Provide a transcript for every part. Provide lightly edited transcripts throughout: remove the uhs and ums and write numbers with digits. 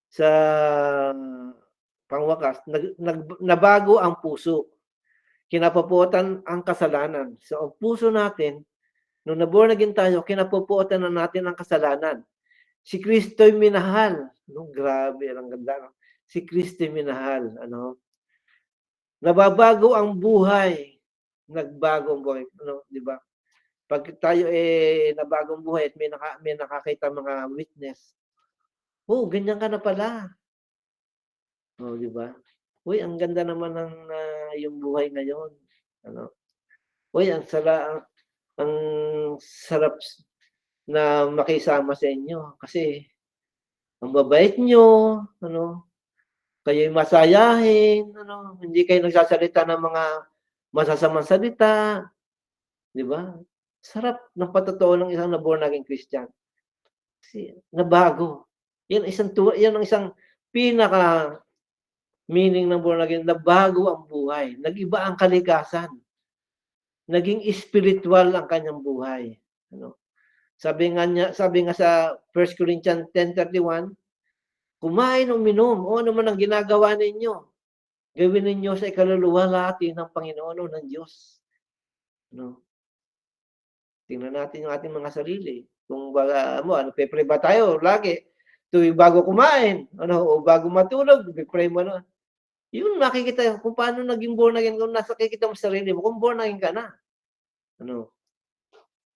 sa pangwakas nabago ang puso, kinapupuotan ang kasalanan. So, ang puso natin nung na-born again tayo, kinapupuotan na natin ang kasalanan. Si Kristo'y minahal, 'no, grabe ang ganda 'no. Si Kristo'y minahal, ano. Nababago ang buhay, nagbago ang buhay, ano, 'di ba? 'Pag tayo, nabagong buhay at may nakakitang mga witness, "Oh, ganyan ka na pala." Oh, 'di ba? "Uy, ang ganda naman ng, iyong buhay ngayon." Ano, "Uy, ang sarap na makisama sa inyo kasi ang babait niyo, ano, kayo'y masayahin, ano, hindi kayo nagsasalita ng mga masasamang salita." 'Di ba? Sarap ng patotoo ng isang na-born again Christian. Kasi nabago. 'Yan ang isang pinaka-meaning ng born again, nabago ang buhay, nag-iba ang kalikasan, naging espirituwal ang kanyang buhay, ano. Sabi nga sa 1 Corinthians 10:31, "Kumain o uminom o ano man ang ginagawa ninyo, gawin ninyo sa ikaluluwalhati ng Panginoon o ng Diyos." Ano, tingnan natin yung ating mga sarili. Kung baga mo nagpe-pray ba tayo lagi, tuwing bago kumain, ano, o bago matulog nagpe-pray mo na. Yun makikita kung paano naging born again kung nakikita mo sa sarili mo kung born again ka na, ano.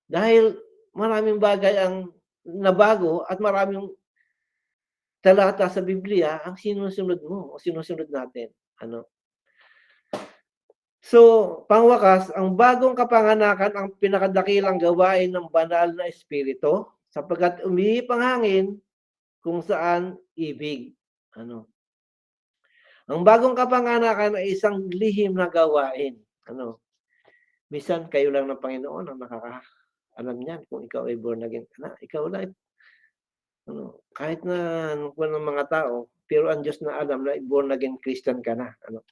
Dahil maraming bagay ang nabago at maraming talata sa Biblia ang sinusunod mo o sinusunod natin, ano. So, pangwakas, ang bagong kapanganakan ang pinakadakilang gawain ng banal na espiritu, sapagkat umihip ang hangin kung saan ibig, ano. Ang bagong kapanganakan ay isang lihim na gawain, ano. Minsan kayo lang ng Panginoon ang nakakaalam niyan kung ikaw ay born again ka na, ikaw lang, ano. Kahit na alam ko ng mga tao, pero ang Diyos na alam na born again Christian ka na, ano.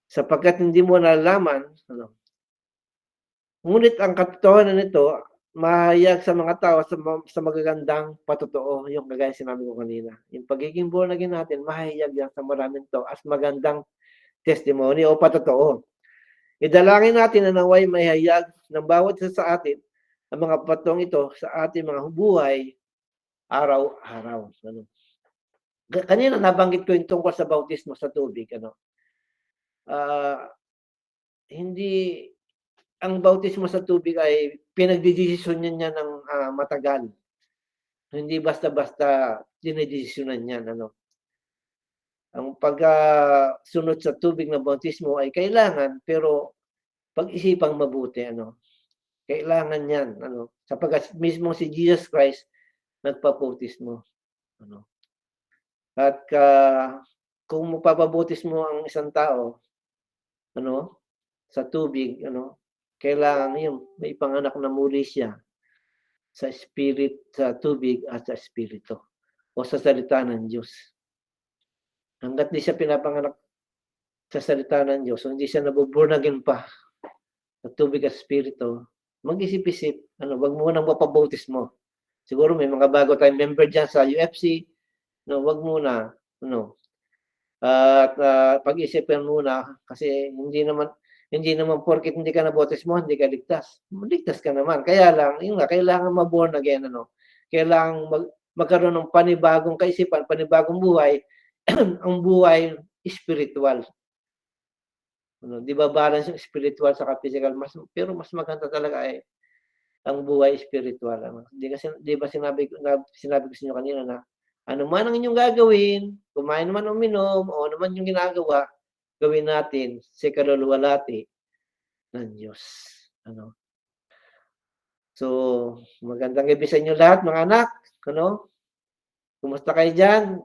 Sapagkat hindi mo nalalaman, ano. Ngunit ang katotohanan nito mahayag sa mga tao sa magagandang patotoo, yung kagaya sinabi ko kanina. Yung pagiging born again natin mahayag yan sa maraming tao as magandang testimony o patotoo. Idalangin natin na naway mahayag ng bawat isa sa atin ang mga patotong ito sa ating mga buhay araw-araw, ano. Kanina nabanggit ko yung tungkol sa bautismo sa tubig, ano. Ah, hindi ang bautismo sa tubig ay pinagdedesisyonan niya ng, matagal. Hindi basta-basta dinedesisyonan niyan, ano. Ang pagkasunod sa tubig na bautismo ay kailangan, pero pag-isipang mabuti, ano. Kailangan 'yan, ano, sapagkat mismong si Jesus Christ nagpabautismo, ano. At, kung magpapabautismo ang isang tao, ano, sa tubig, ano, kailangan 'yun maipanganak na muli siya sa tubig at sa espiritu o sa salita ng Diyos. Hangga't 'di siya pinapanganak sa salita ng Diyos o hindi siya nabo-born again pa sa tubig at espiritu, mag-isip-isip, ano, 'wag munang magpabautismo. Siguro may mga bago tayong member diyan sa UFC, 'no, 'wag muna, ano. At, pag-isipan muna kasi hindi naman porket hindi ka nabautismo hindi ka ligtas. Ligtas ka naman, kaya lang yun nga kailangan ma-born again, ano. Kailangang magkaroon ng panibagong kaisipan, panibagong buhay, ang buhay espirituwal, ano. 'Di ba balance yung spiritual saka pisikal pero mas maganda talaga ay ang buhay espirituwal, ano. 'Di ba sinabi ko sa inyo kanina na ano man ang inyong gagawin, kumain man o uminom o ano man yung ginagawa, gawin natin sa ikaluluwalhati ng Diyos, ano. So, magandang gabi sa inyo lahat mga anak, ano. Kumusta kayo diyan?